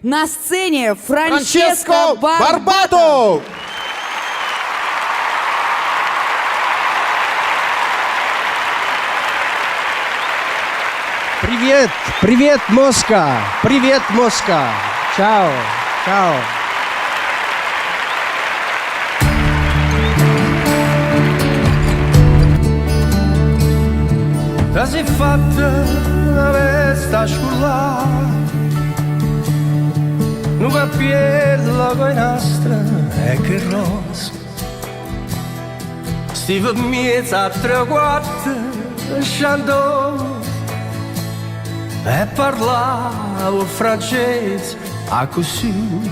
На сцене Франческо Франческо Барбато. Барбато! Привет, привет, Москва, привет, Москва. Ciao, ciao. Si è fatta una vesta scullata, non va piella coi nostra e che rosa. Stiva mezza a tre quarti, scandò e parlavo francese a così.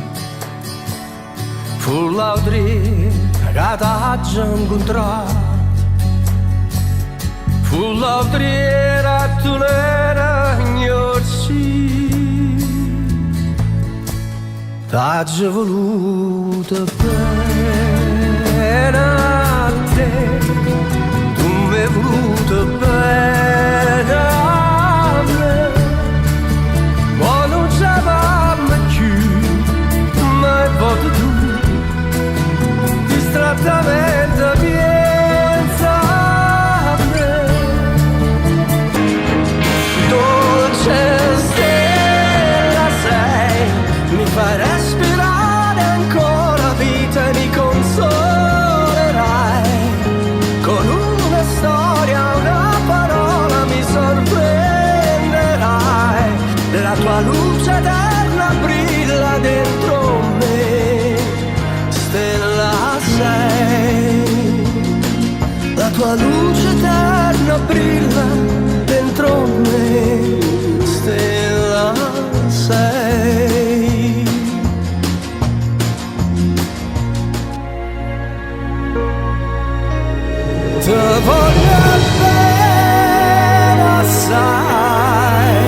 Fu l'autrica che t'ha incontrato. Fu l'autriera tu l'era ignorsi. T'ha già voluto bene a te, tu mi hai voluto bene a me, ma non c'avamo più, mai voto tu, distrattamente pensa a me. Dolce stella sei, mi fai respirare ancora vita e mi consolerai con una storia, una parola mi sorprenderai. La tua luce eterna brilla dentro me, stella sei. La tua luce eterna brilla dentro me, stella sei. Te voglio bene assai,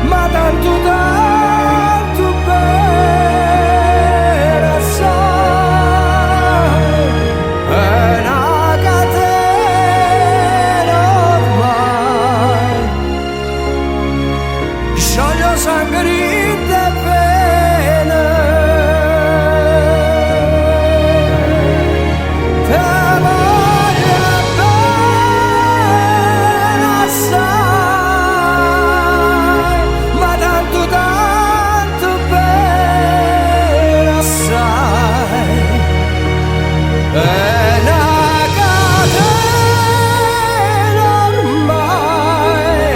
ma tanto tanto bene assai. È una catena ormai, scioglie sangue rinde bene. Te voglio bene assai, ma tanto tanto bene assai. È una catena ormai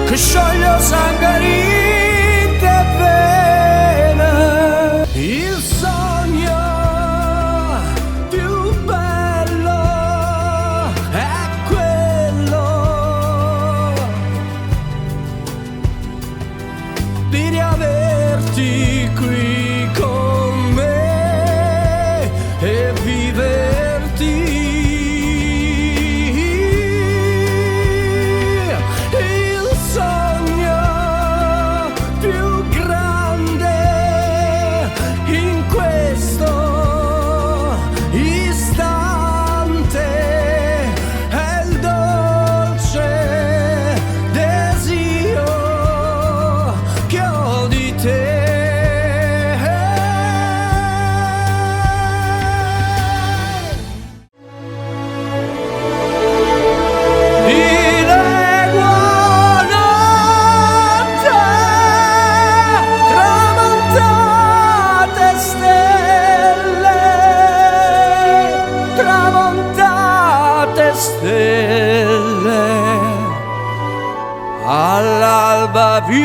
che scioglie sangue rinde bene. Il sogno più bello è quello di riaverti qui con me e viverti. Il sogno più grande in questo istante è il dolce desiderio che ho di te. Tramontate stelle, tramontate stelle, all'alba vincerò,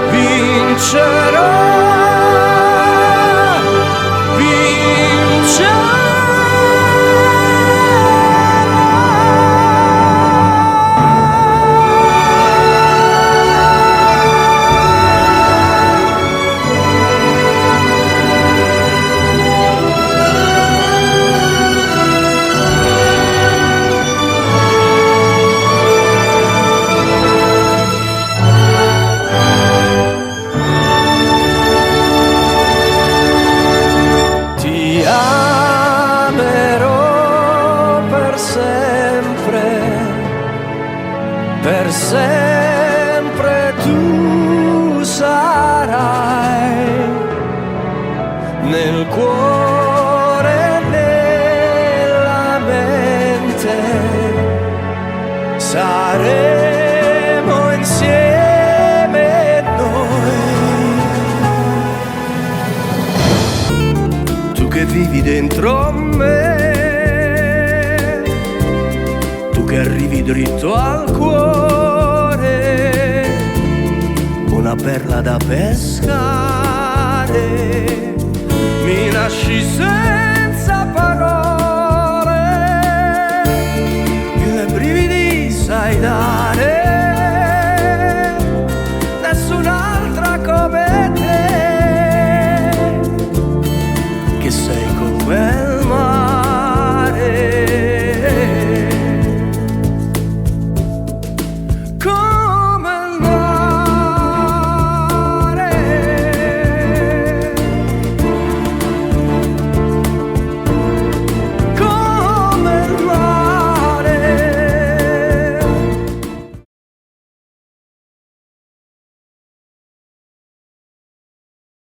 vincerò, vincerò. dentro me, tu che arrivi dritto al cuore, una perla da pescare, mi lasci sempre